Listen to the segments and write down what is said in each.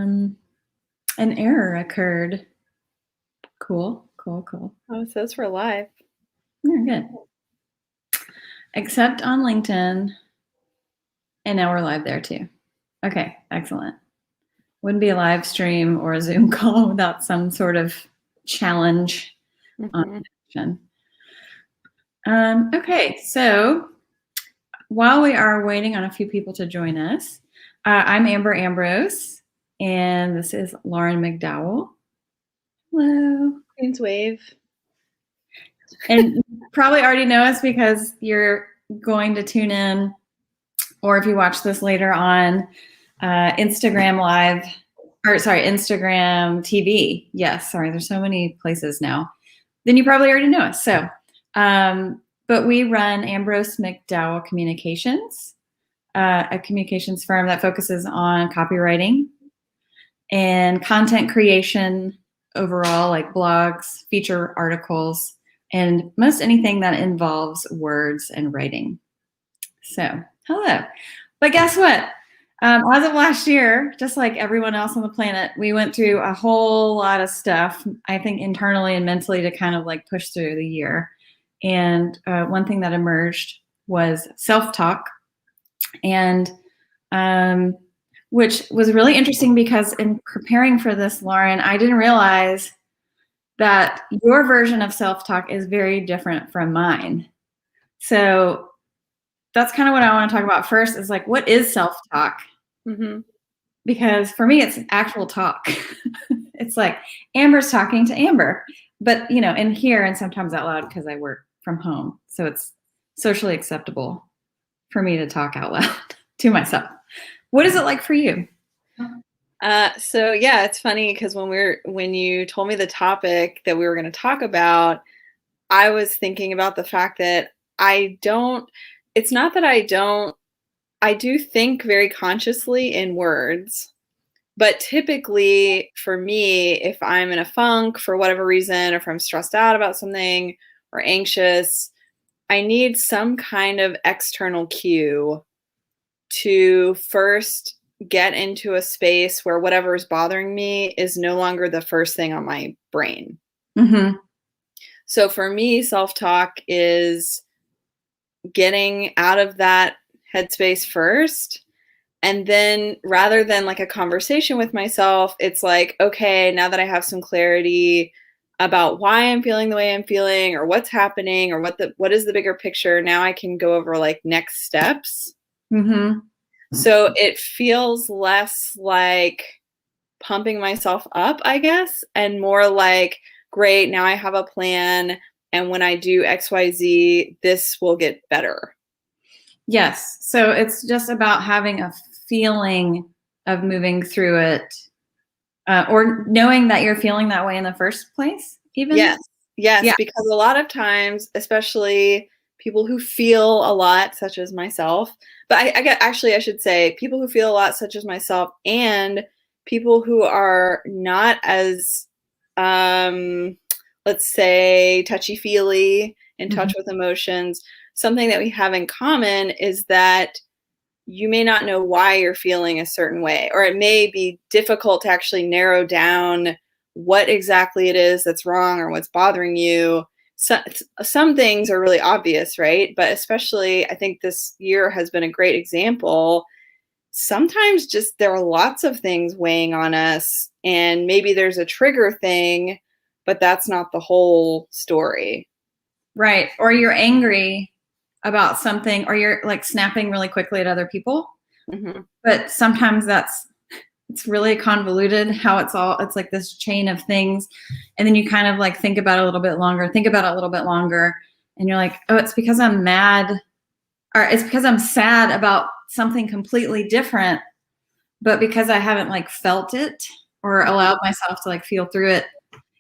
an error occurred. Cool. Oh, it says we're live. Yeah, good. Except on LinkedIn. And now we're live there too. Okay, excellent. Wouldn't be a live stream or a Zoom call without some sort of challenge on connection. Okay, so while we are waiting on a few people to join us, I'm Amber Ambrose, and this is Lauren McDowell. Hello. Queen's Wave. And you probably already know us because you're going to tune in, or if you watch this later on Instagram Live, Instagram TV. Yes, sorry, there's so many places now. Then you probably already know us. So, but we run Ambrose McDowell Communications, a communications firm that focuses on copywriting and content creation overall, like blogs, feature articles, and most anything that involves words and writing. So, hello. But guess what? As of last year, just like everyone else on the planet, we went through a whole lot of stuff, I think internally and mentally, to kind of like push through the year. And one thing that emerged was self-talk, and which was really interesting because in preparing for this, Lauren, I didn't realize that your version of self-talk is very different from mine. So that's kind of what I want to talk about first, is like, what is self-talk? Because for me, it's actual talk. It's like Amber's talking to Amber, but in here and sometimes out loud because I work from home. So it's socially acceptable for me to talk out loud to myself. What is it like for you? So yeah, it's funny because when you told me the topic that we were going to talk about, I was thinking about the fact that I do think very consciously in words, but typically for me, if I'm in a funk for whatever reason, or if I'm stressed out about something or anxious, I need some kind of external cue to first get into a space where whatever is bothering me is no longer the first thing on my brain. So for me, self-talk is getting out of that headspace first. And then rather than like a conversation with myself, it's like, okay, now that I have some clarity about why I'm feeling the way I'm feeling, or what's happening, or what is the bigger picture, now I can go over like next steps. So it feels less like pumping myself up, I guess, and more like, great, now I have a plan, and when I do XYZ, this will get better. Yes. So it's just about having a feeling of moving through it, or knowing that you're feeling that way in the first place, even? Yes, yeah. Because a lot of times, especially people who feel a lot, such as myself, but I should say people who feel a lot, such as myself, and people who are not as, let's say, touchy-feely, in touch with emotions, something that we have in common is that you may not know why you're feeling a certain way, or it may be difficult to actually narrow down what exactly it is that's wrong or what's bothering you. Some things are really obvious, right? But especially, I think this year has been a great example. Sometimes just there are lots of things weighing on us, and maybe there's a trigger thing, but that's not the whole story. Right. Or you're angry about something, or you're like snapping really quickly at other people. But sometimes it's really convoluted how it's like this chain of things. And then you kind of like think about it a little bit longer, and you're like, oh, it's because I'm mad, or it's because I'm sad about something completely different. But because I haven't like felt it or allowed myself to like feel through it,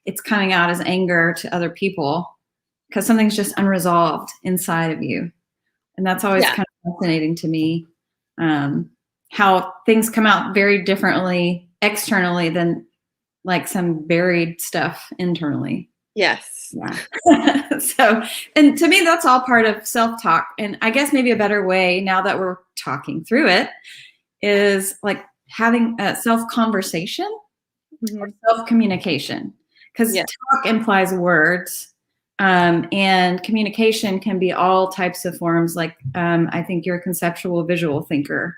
it's coming out as anger to other people because something's just unresolved inside of you. And that's always kind of fascinating to me, how things come out very differently externally than like some buried stuff internally. Yes. Yeah. So, and to me, that's all part of self-talk. And I guess maybe a better way, now that we're talking through it, is like having a self-conversation or self-communication, because Yeah. talk implies words, and communication can be all types of forms. Like, I think you're a conceptual visual thinker.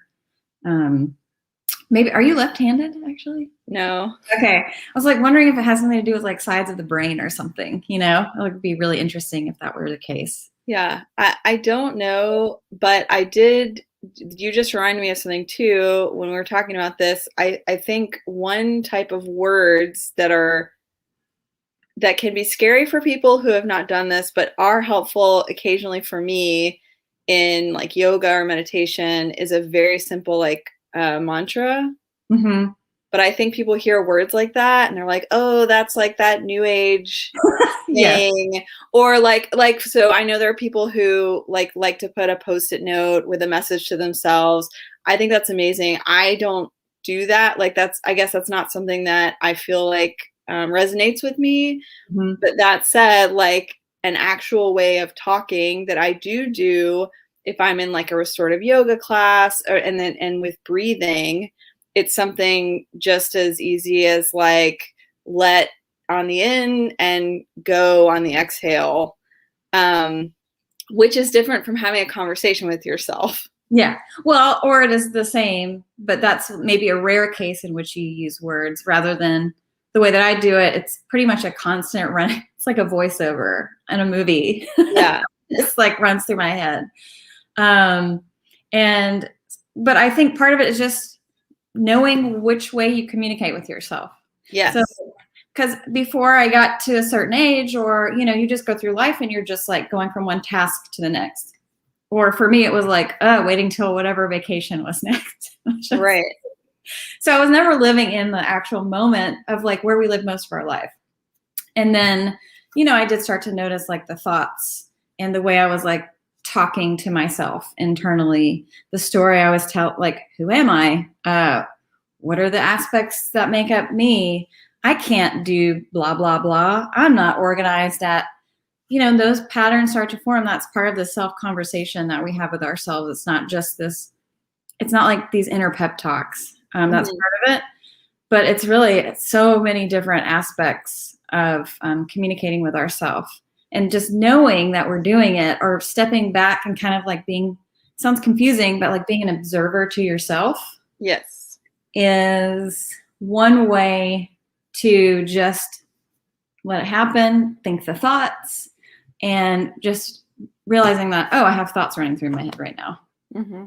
Maybe, are you left-handed actually? No. Okay. I was like wondering if it has something to do with like sides of the brain or something, it would be really interesting if that were the case. Yeah. I don't know, but you just reminded me of something too when we were talking about this. I think one type of words that can be scary for people who have not done this, but are helpful occasionally for me in like yoga or meditation is a very simple like mantra. Mm-hmm. But I think people hear words like that and they're like, oh, that's like that new age Yeah. thing. Or so I know there are people who like to put a post-it note with a message to themselves. I think that's amazing. I don't do that. Like I guess that's not something that I feel like resonates with me. Mm-hmm. But that said, like an actual way of talking that I do if I'm in like a restorative yoga class and with breathing, it's something just as easy as like let on the in and go on the exhale, which is different from having a conversation with yourself. Yeah. Well, or it is the same, but that's maybe a rare case in which you use words rather than the way that I do it. It's pretty much a constant run. It's like a voiceover in a movie. Yeah. It's like runs through my head. But I think part of it is just knowing which way you communicate with yourself. Yes. So, because before I got to a certain age, or, you just go through life and you're just like going from one task to the next. Or for me, it was like, waiting till whatever vacation was next. Right. So I was never living in the actual moment of like where we live most of our life. And then, I did start to notice like the thoughts and the way I was like talking to myself internally, the story I was like, who am I? What are the aspects that make up me? I can't do blah, blah, blah. I'm not organized at, those patterns start to form. That's part of the self-conversation that we have with ourselves. It's not just this, it's not like these inner pep talks. That's part of it. But it's really so many different aspects of communicating with ourselves. And just knowing that we're doing it, or stepping back and kind of like sounds confusing, but like being an observer to yourself. Yes. Is one way to just let it happen, think the thoughts, and just realizing that, I have thoughts running through my head right now. Mm-hmm.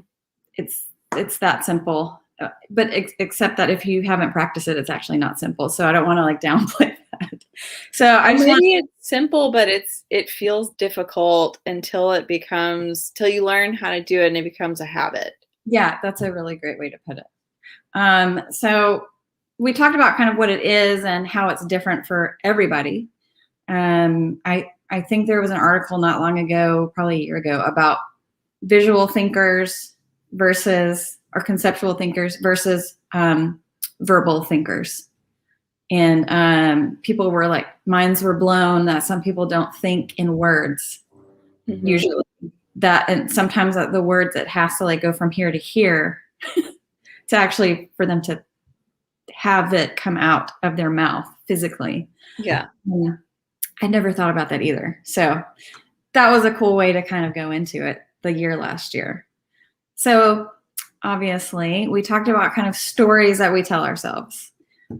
It's that simple. But except that if you haven't practiced it, it's actually not simple. So I don't want to like downplay that. So it's simple, but it feels difficult until you learn how to do it and it becomes a habit. Yeah, that's a really great way to put it. So we talked about kind of what it is and how it's different for everybody. I think there was an article not long ago, probably a year ago, about visual thinkers or conceptual thinkers versus verbal thinkers. And people were like, minds were blown that some people don't think in words. Mm-hmm. Usually that, and sometimes the words, it has to like go from here to here to actually for them to have it come out of their mouth physically. Yeah. I never thought about that either. So that was a cool way to kind of go into it the year last year. So obviously we talked about kind of stories that we tell ourselves.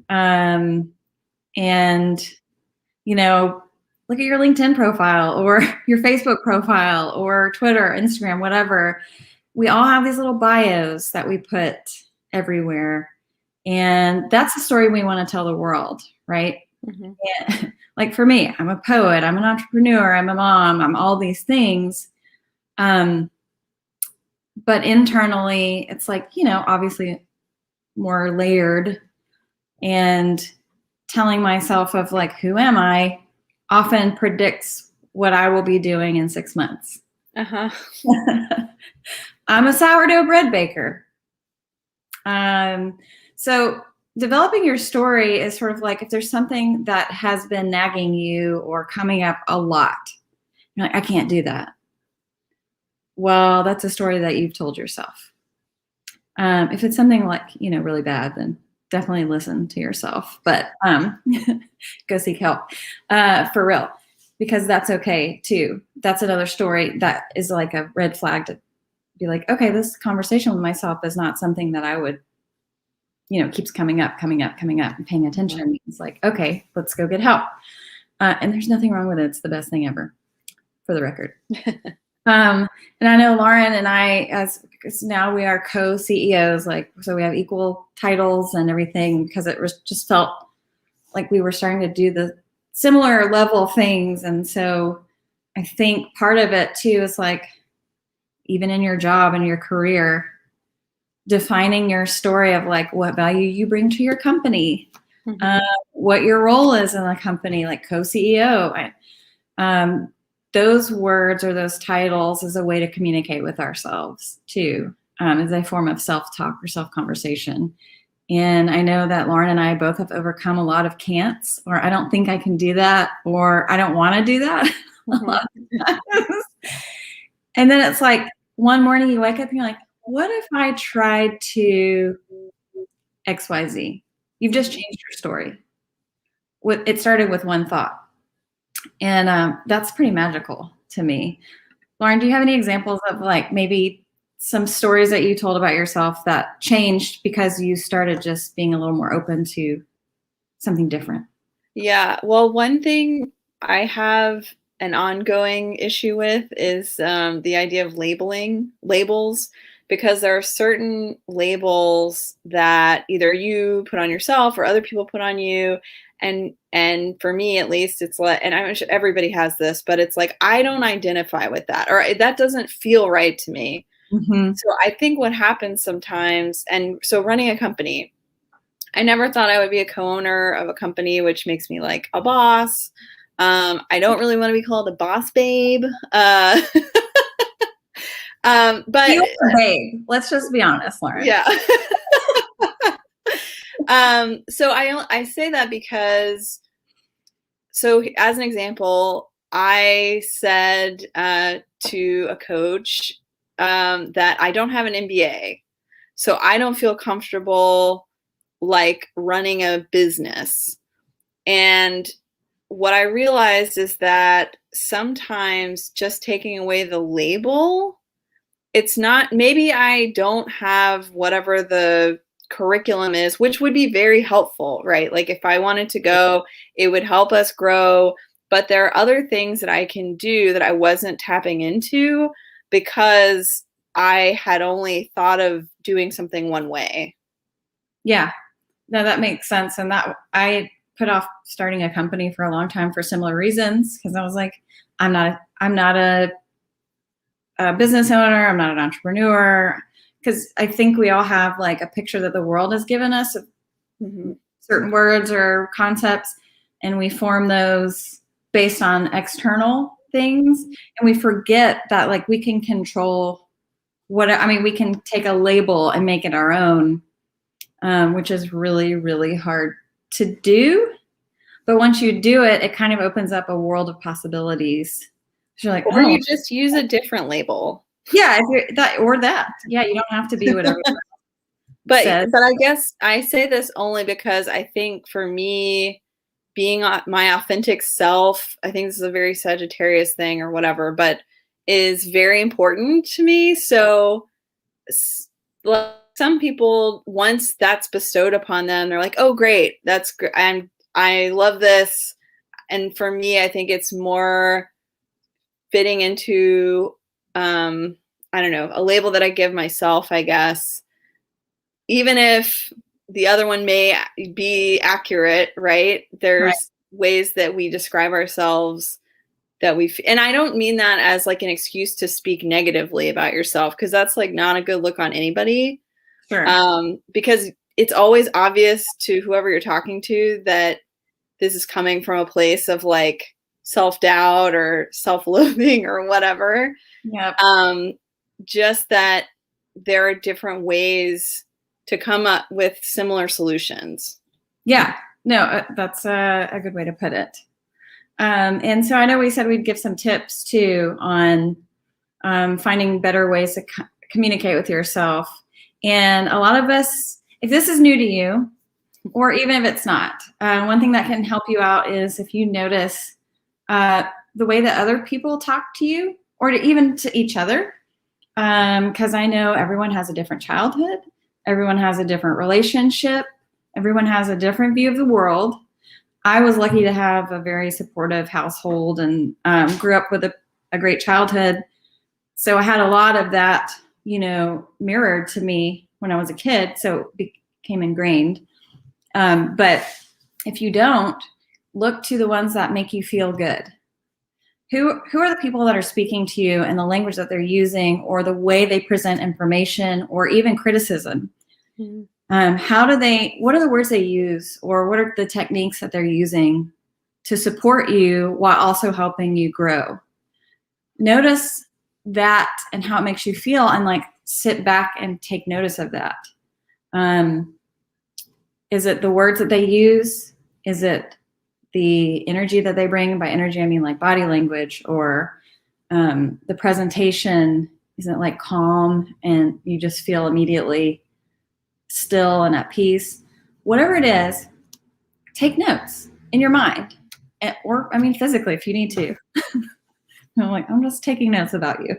And, look at your LinkedIn profile or your Facebook profile or Twitter, Instagram, whatever. We all have these little bios that we put everywhere. And that's the story we want to tell the world, right? Mm-hmm. And, like for me, I'm a poet, I'm an entrepreneur, I'm a mom, I'm all these things. But internally, it's like, obviously more layered, and telling myself of like, who am I, often predicts what I will be doing in 6 months. Uh-huh. I'm a sourdough bread baker. So developing your story is sort of like if there's something that has been nagging you or coming up a lot, you're like, I can't do that. Well, that's a story that you've told yourself. If it's something like, really bad, then definitely listen to yourself, but go seek help for real, because that's okay too. That's another story that is like a red flag to be like, okay, this conversation with myself is not something that I would, keeps coming up, and paying attention. It's like, okay, let's go get help. And there's nothing wrong with it. It's the best thing ever, for the record. And I know Lauren and I, because now we are co-CEOs, so we have equal titles and everything, because it just felt like we were starting to do the similar level things. And so I think part of it too is like, even in your job and your career, defining your story of like what value you bring to your company, what your role is in the company, like co-CEO. Those words or those titles is a way to communicate with ourselves too, as a form of self-talk or self-conversation. And I know that Lauren and I both have overcome a lot of can'ts, or I don't think I can do that, or I don't want to do that a lot of times. And then it's like one morning you wake up and you're like, what if I tried to XYZ? You've just changed your story. It started with one thought. And that's pretty magical to me. Lauren, do you have any examples of like maybe some stories that you told about yourself that changed because you started just being a little more open to something different? Yeah. Well, one thing I have an ongoing issue with is the idea of labels, because there are certain labels that either you put on yourself or other people put on you. And for me, at least, it's like, and I'm sure everybody has this, but it's like, I don't identify with that, or that doesn't feel right to me. So I think what happens sometimes, and so running a company, I never thought I would be a co-owner of a company, which makes me like a boss. I don't really want to be called a boss babe. But You are a babe. Let's just be honest, Lauren. Yeah. So I say that because, so as an example, I said to a coach that I don't have an MBA, so I don't feel comfortable like running a business. And what I realized is that sometimes just taking away the label, it's not, maybe I don't have whatever the curriculum is, which would be very helpful, right? Like if I wanted to go, it would help us grow. But there are other things that I can do that I wasn't tapping into because I had only thought of doing something one way. Yeah, no, that makes sense. And that I put off starting a company for a long time for similar reasons, because I was like, I'm not a business owner. I'm not an entrepreneur. Because I think we all have like a picture that the world has given us of certain words or concepts, and we form those based on external things, and we forget that like we can control we can take a label and make it our own, which is really, really hard to do. But once you do it, it kind of opens up a world of possibilities. So you're like, or you just use a different label. Yeah, if you're that or that. Yeah, you don't have to be whatever. But I guess I say this only because I think for me, being my authentic self, I think this is a very Sagittarius thing or whatever, but is very important to me. So some people, once that's bestowed upon them, they're like, oh, great, that's great. I love this. And for me, I think it's more fitting into, I don't know, a label that I give myself, I guess, even if the other one may be accurate, right? There's ways that we describe ourselves that and I don't mean that as like an excuse to speak negatively about yourself, because that's like not a good look on anybody. Sure. Because it's always obvious to whoever you're talking to that this is coming from a place of like self-doubt or self-loathing or whatever. Yep. Just that there are different ways to come up with similar solutions. Yeah, no, that's a good way to put it. And so I know we said we'd give some tips too on finding better ways to communicate with yourself. And a lot of us, if this is new to you, or even if it's not, one thing that can help you out is if you notice the way that other people talk to you, or even to each other. Because I know everyone has a different childhood, everyone has a different relationship, everyone has a different view of the world. I was lucky to have a very supportive household and grew up with a great childhood. So I had a lot of that, mirrored to me when I was a kid. So it became ingrained. But if you don't, look to the ones that make you feel good. Who are the people that are speaking to you and the language that they're using, or the way they present information, or even criticism? Mm-hmm. What are the words they use, or what are the techniques that they're using to support you while also helping you grow? Notice that and how it makes you feel, and sit back and take notice of that. Is it the words that they use? Is it the energy that they bring? By energy, I mean like body language, or the presentation. Isn't it calm and you just feel immediately still and at peace? Whatever it is, take notes in your mind, or physically if you need to. I'm just taking notes about you.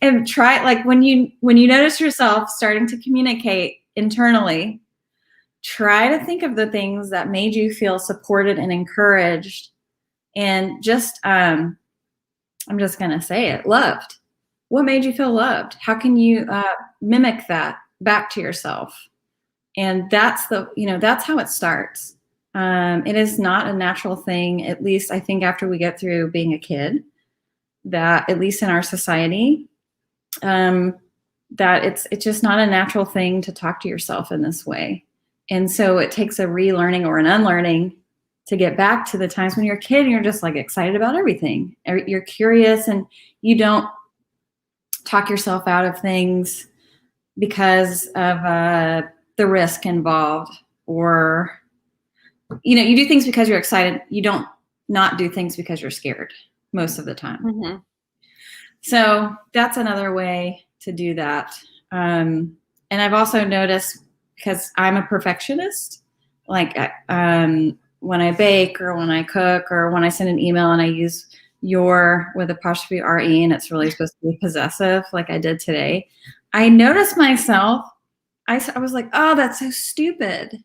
And try, when you notice yourself starting to communicate internally, try to think of the things that made you feel supported and encouraged, and just I'm just going to say it, loved. What made you feel loved? How can you mimic that back to yourself? And that's that's how it starts. It is not a natural thing, at least I think after we get through being a kid, that at least in our society, that it's just not a natural thing to talk to yourself in this way. And so it takes a relearning or an unlearning to get back to the times when you're a kid and you're just excited about everything. You're curious and you don't talk yourself out of things because of the risk involved, or you do things because you're excited. You don't not do things because you're scared most of the time. Mm-hmm. So that's another way to do that. And I've also noticed, because I'm a perfectionist, when I bake or when I cook or when I send an email and I use your with apostrophe RE and it's really supposed to be possessive like I did today, I noticed myself, I was like, oh, that's so stupid.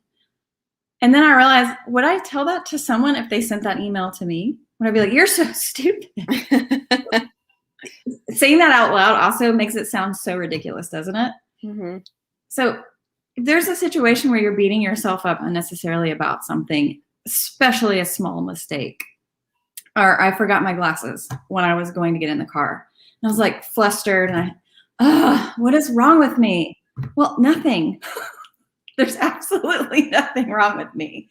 And then I realized, would I tell that to someone if they sent that email to me? Would I be like, you're so stupid? Saying that out loud also makes it sound so ridiculous, doesn't it? Mm-hmm. So if there's a situation where you're beating yourself up unnecessarily about something, especially a small mistake, or I forgot my glasses when I was going to get in the car, and I was flustered, and what is wrong with me? Well, nothing. There's absolutely nothing wrong with me.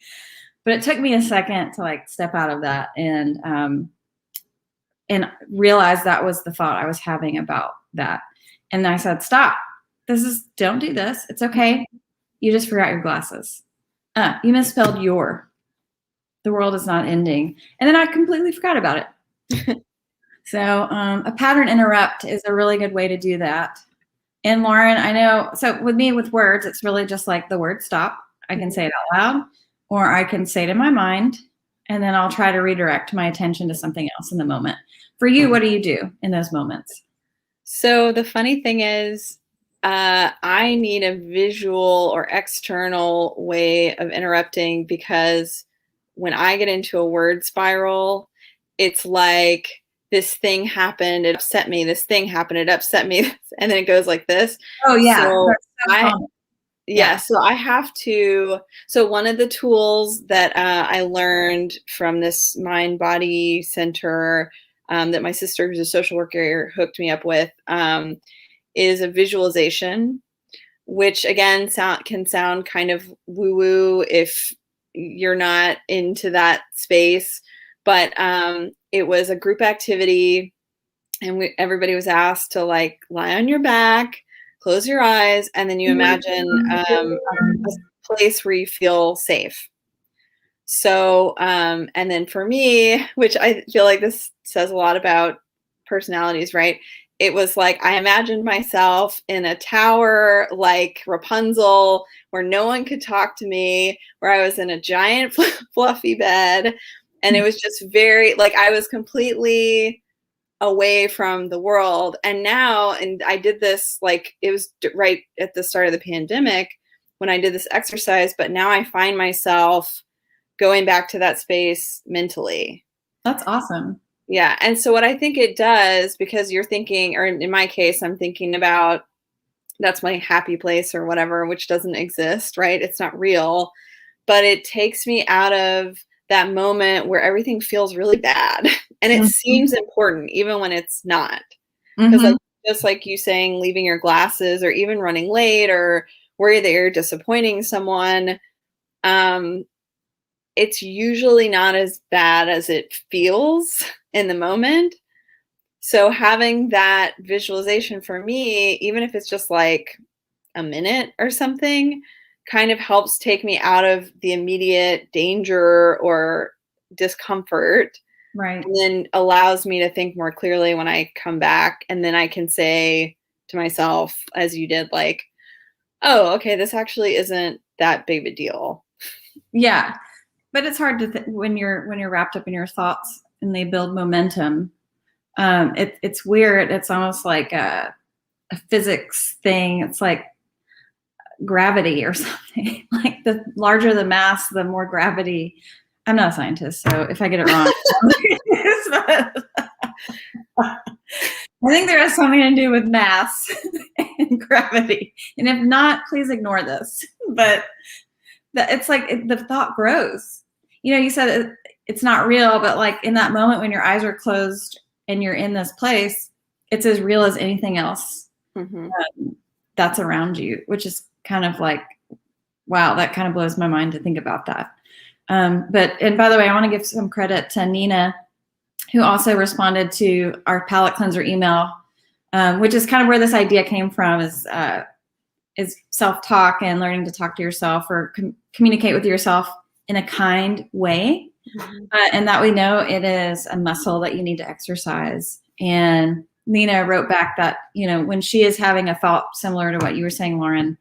But it took me a second to step out of that and realize that was the thought I was having about that. And I said, stop. Don't do this. It's okay. You just forgot your glasses. You misspelled your. The world is not ending. And then I completely forgot about it. So a pattern interrupt is a really good way to do that. And Lauren, I know, so with me with words, it's really just the word stop. I can say it out loud, or I can say it in my mind, and then I'll try to redirect my attention to something else in the moment. For you, what do you do in those moments? So the funny thing is, I need a visual or external way of interrupting, because when I get into a word spiral, it's like, this thing happened, it upset me. This thing happened, it upset me. And then it goes like this. Oh, yeah. So I have to. So one of the tools that I learned from this mind body center that my sister, who's a social worker, hooked me up with, is a visualization, which again can sound kind of woo-woo if you're not into that space. But it was a group activity, and everybody was asked to lie on your back, close your eyes, and then you imagine a place where you feel safe. So, and then for me, which I feel like this says a lot about personalities, right? it was like I imagined myself in a tower like Rapunzel where no one could talk to me, where I was in a giant fluffy bed. And it was just very like I was completely away from the world. And now, and I did this like it was right at the start of the pandemic when I did this exercise, but now I find myself going back to that space mentally. That's awesome. Yeah. And so what I think it does, because you're thinking, or in my case, I'm thinking about that's my happy place or whatever, which doesn't exist, right? It's not real, but it takes me out of that moment where everything feels really bad and it seems important even when it's not. Because like just like you saying, leaving your glasses or even running late or worry that you're disappointing someone, it's usually not as bad as it feels in the moment. So having that visualization for me, even if it's just like a minute or something, kind of helps take me out of the immediate danger or discomfort. Right. And then allows me to think more clearly when I come back. And then I can say to myself, as you did, like, oh, okay, this actually isn't that big of a deal. Yeah. But it's hard to when you're wrapped up in your thoughts and they build momentum. It's weird. It's almost like a physics thing. It's like gravity or something. Like the larger the mass, the more gravity. I'm not a scientist, so if I get it wrong, I think there has something to do with mass and gravity. And if not, please ignore this. But it's like the thought grows. You know, you said it's not real, but like in that moment when your eyes are closed and you're in this place, it's as real as anything else that's around you, which is kind of like, wow, that kind of blows my mind to think about that. And by the way, I want to give some credit to Nina, who also responded to our palate cleanser email, which is kind of where this idea came from, is self-talk and learning to talk to yourself or communicate with yourself in a kind way. And that we know it is a muscle that you need to exercise. And Nina wrote back that, you know, when she is having a thought similar to what you were saying, Lauren,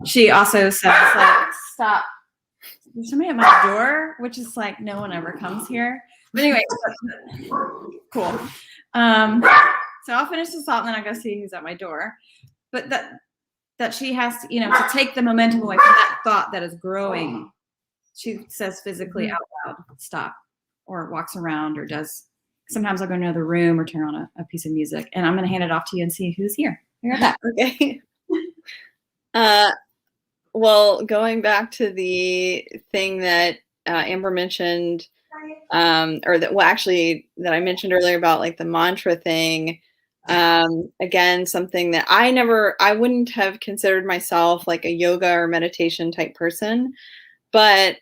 she also says like, stop. There's somebody at my door, which is like, no one ever comes here. But anyway, cool. So I'll finish this thought and then I'll go see who's at my door. But that she has to, you know, to take the momentum away from that thought that is growing. She says physically out loud, stop, or walks around or does. Sometimes I'll go to another room or turn on a piece of music, and I'm going to hand it off to you and see who's here. You're that. Okay. Well, going back to the thing that Amber mentioned, or that, well, actually that I mentioned earlier about like the mantra thing. Again, something that I wouldn't have considered myself like a yoga or meditation type person, but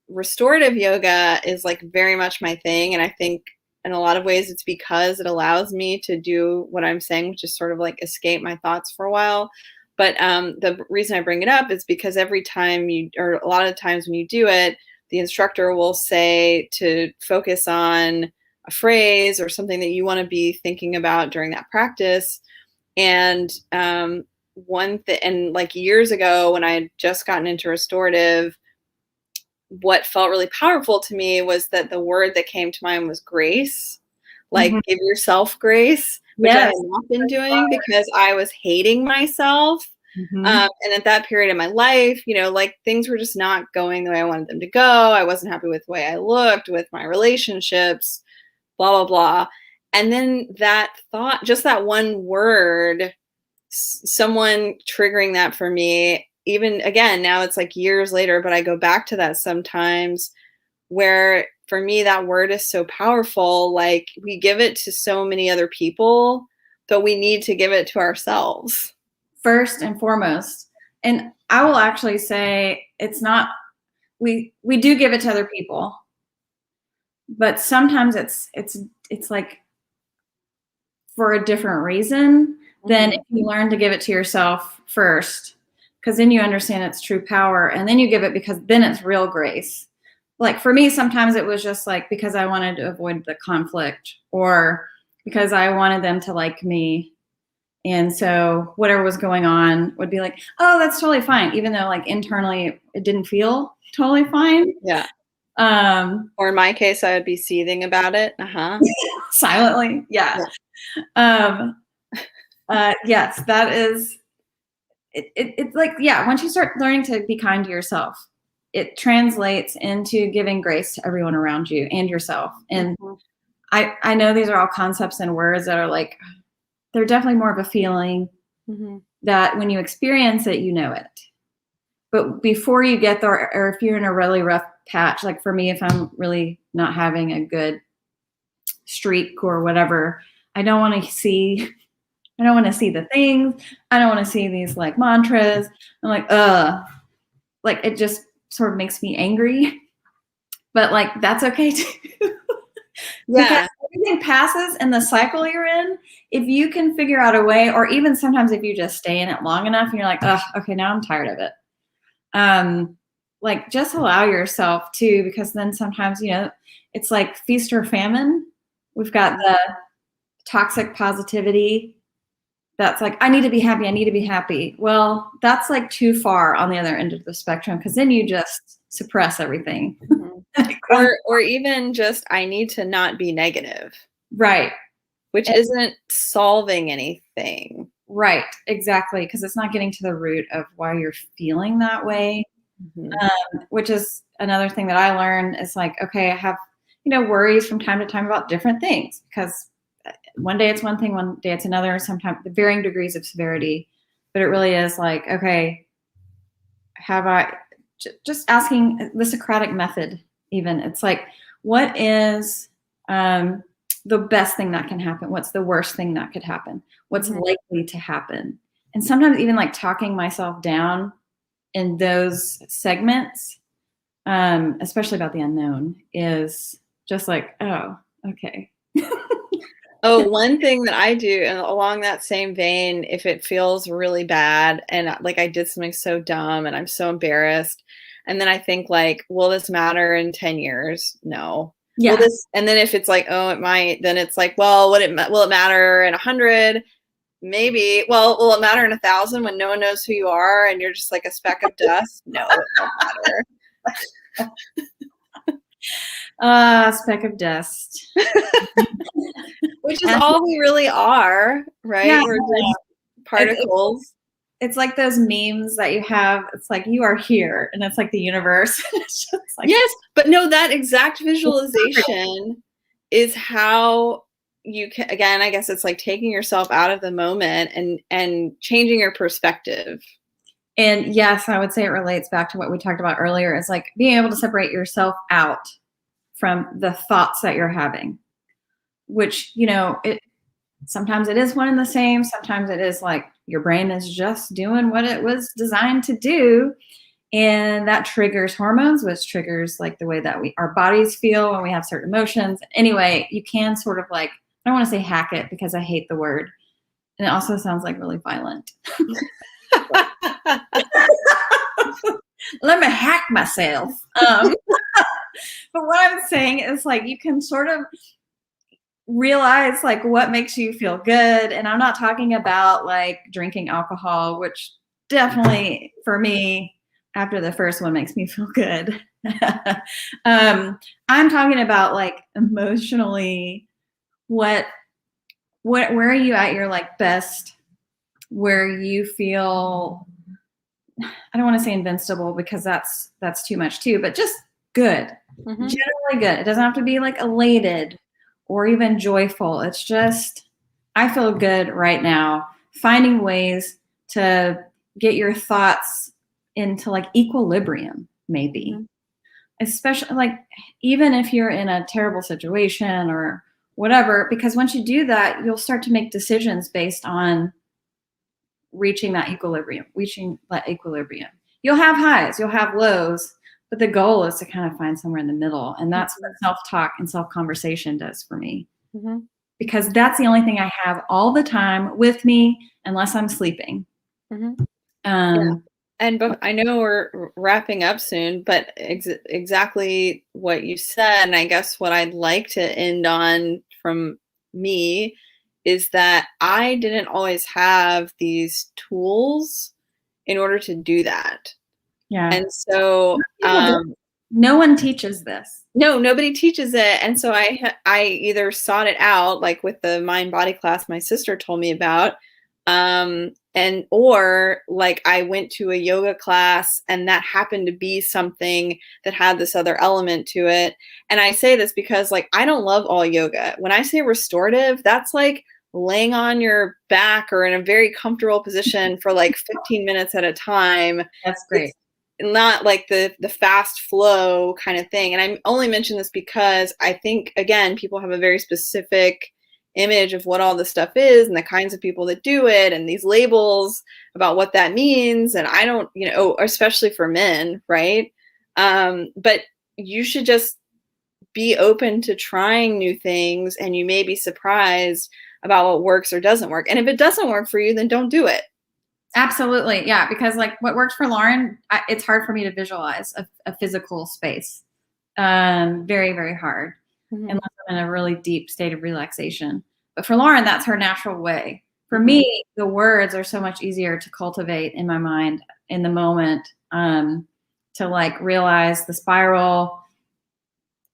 restorative yoga is like very much my thing. And I think in a lot of ways it's because it allows me to do what I'm saying, which is sort of like escape my thoughts for a while. But the reason I bring it up is because every time or a lot of times when you do it, the instructor will say to focus on a phrase or something that you want to be thinking about during that practice. And and like years ago when I had just gotten into restorative, what felt really powerful to me was that the word that came to mind was grace, like give yourself grace, which I had not been doing because I was hating myself. And at that period in my life, you know, like things were just not going the way I wanted them to go. I wasn't happy with the way I looked, with my relationships, blah, blah, blah. And then that thought, just that one word, someone triggering that for me, even again, now it's like years later, but I go back to that sometimes where for me, that word is so powerful. Like we give it to so many other people, but we need to give it to ourselves. First and foremost. And I will actually say it's not, we do give it to other people, but sometimes it's like for a different reason than if you learn to give it to yourself first, because then you understand its true power and then you give it because then it's real grace. Like for me, sometimes it was just like because I wanted to avoid the conflict or because I wanted them to like me. And so whatever was going on would be like, oh, that's totally fine. Even though like internally it didn't feel totally fine. Yeah. Um, Or in my case, I would be seething about it. silently. Yeah. Yes, that is, it's like, yeah, once you start learning to be kind to yourself, it translates into giving grace to everyone around you and yourself. And I know these are all concepts and words that are like, they're definitely more of a feeling that when you experience it, you know it. But before you get there, or if you're in a really rough patch, like for me, if I'm really not having a good streak or whatever, I don't want to see the things. I don't want to see these like mantras. I'm like it just sort of makes me angry. But like that's okay too. Because everything passes in the cycle you're in. If you can figure out a way, or even sometimes if you just stay in it long enough and you're like, oh, okay, now I'm tired of it. Like just allow yourself to, because then sometimes, it's like feast or famine. We've got the toxic positivity that's like, I need to be happy. I need to be happy. Well, that's like too far on the other end of the spectrum, because then you just suppress everything. or even just, I need to not be negative. Right. Which isn't solving anything. Right. Exactly. Because it's not getting to the root of why you're feeling that way. Which is another thing that I learned is like, okay, I have, worries from time to time about different things, because one day it's one thing, one day it's another, sometimes the varying degrees of severity. But it really is like, okay, have I just asking the Socratic method, even it's like, what is the best thing that can happen? What's the worst thing that could happen? What's likely to happen? And sometimes even like talking myself down in those segments, especially about the unknown, is just like, oh, okay. Oh, one thing that I do, and along that same vein, if it feels really bad and like I did something so dumb and I'm so embarrassed, and then I think like, will this matter in 10 years? No. Yeah. And then if it's like, oh, it might, then it's like, well, will it matter in 100? Maybe. Well, will it matter in 1,000 when no one knows who you are and you're just like a speck of dust? No, it won't matter. Speck of dust. Which is all we really are, right? Yeah. We're just particles. It's like those memes that you have. It's like, you are here, and it's like the universe. It's just like, yes, but no, that exact visualization is how you can, again, I guess it's like taking yourself out of the moment and changing your perspective. And yes, I would say it relates back to what we talked about earlier. It's like being able to separate yourself out from the thoughts that you're having, which, sometimes it is one and the same. Sometimes it is like your brain is just doing what it was designed to do. And that triggers hormones, which triggers like the way that our bodies feel when we have certain emotions. Anyway, you can sort of like, I don't want to say hack it because I hate the word. And it also sounds like really violent. Let me hack myself. But what I'm saying is like, you can sort of realize like what makes you feel good. And I'm not talking about like drinking alcohol, which definitely for me, after the first one, makes me feel good. I'm talking about like emotionally, where are you at your like best, where you feel, I don't want to say invincible because that's too much too, but just good, generally good. It doesn't have to be like elated or even joyful. It's just, I feel good right now. Finding ways to get your thoughts into like equilibrium, maybe. Especially like, even if you're in a terrible situation or whatever, because once you do that, you'll start to make decisions based on reaching that equilibrium. You'll have highs, you'll have lows, but the goal is to kind of find somewhere in the middle. And that's what self-talk and self-conversation does for me. Because that's the only thing I have all the time with me, unless I'm sleeping. And but I know we're wrapping up soon, but exactly what you said, and I guess what I'd like to end on from me is that I didn't always have these tools in order to do that. Yeah. And so, no one teaches this. no, nobody teaches it. And so I either sought it out, like with the mind body class my sister told me about, or like I went to a yoga class and that happened to be something that had this other element to it. And I say this because like I don't love all yoga. When I say restorative, that's like laying on your back or in a very comfortable position for like 15 minutes at a time. That's great. It's not like the fast flow kind of thing. And I only mention this because I think, again, people have a very specific image of what all this stuff is and the kinds of people that do it and these labels about what that means. And I don't, especially for men, right? But you should just be open to trying new things, and you may be surprised about what works or doesn't work. And if it doesn't work for you, then don't do it. Absolutely. Yeah. Because like what works for Lauren, it's hard for me to visualize a physical space. Very, very hard. Unless I'm in a really deep state of relaxation. But for Lauren, that's her natural way. For me, the words are so much easier to cultivate in my mind in the moment, to like realize the spiral.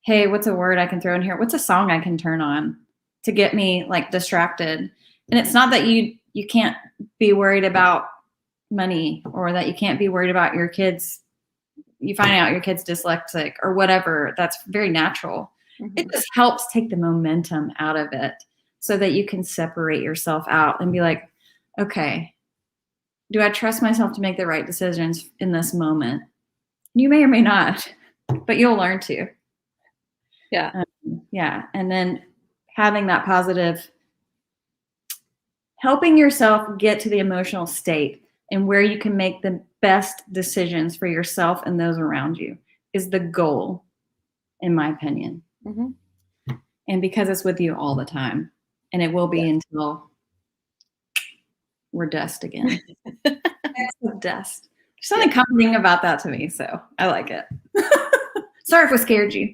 Hey, what's a word I can throw in here? What's a song I can turn on to get me like distracted? And it's not that you can't be worried about money or that you can't be worried about your kids. You find out your kid's dyslexic or whatever. That's very natural. It just helps take the momentum out of it so that you can separate yourself out and be like, okay, do I trust myself to make the right decisions in this moment? You may or may not, but you'll learn to. Yeah. Yeah. And then having that positive, helping yourself get to the emotional state and where you can make the best decisions for yourself and those around you is the goal, in my opinion. And because it's with you all the time, and it will be until we're dust again. Dust. There's something comforting about that to me, so I like it. Sorry if we scared you.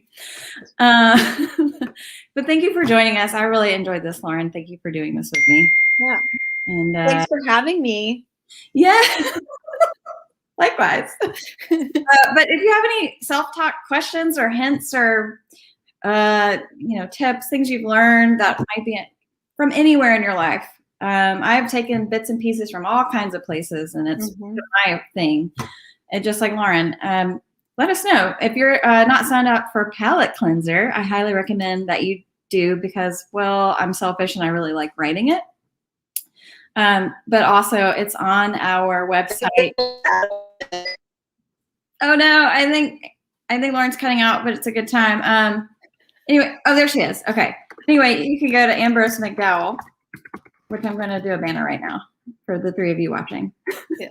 But thank you for joining us. I really enjoyed this, Lauren. Thank you for doing this with me. Yeah. And thanks for having me. Yeah. Likewise. But if you have any self-talk questions or hints or tips, things you've learned that might be from anywhere in your life. I've taken bits and pieces from all kinds of places, and it's my thing. And just like Lauren, let us know. If you're not signed up for Palette Cleanser, I highly recommend that you do because, well, I'm selfish and I really like writing it. But also it's on our website. Oh no, I think Lauren's cutting out, but it's a good time. Anyway, oh, there she is. Okay. Anyway, you can go to Ambrose McDowell, which I'm going to do a banner right now for the three of you watching. Yeah.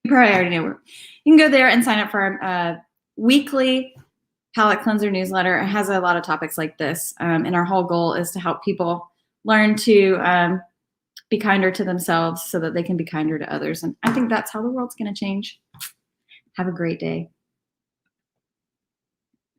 You probably already know. You can go there and sign up for our weekly Palette Cleanser newsletter. It has a lot of topics like this. And our whole goal is to help people learn to be kinder to themselves so that they can be kinder to others. And I think that's how the world's going to change. Have a great day.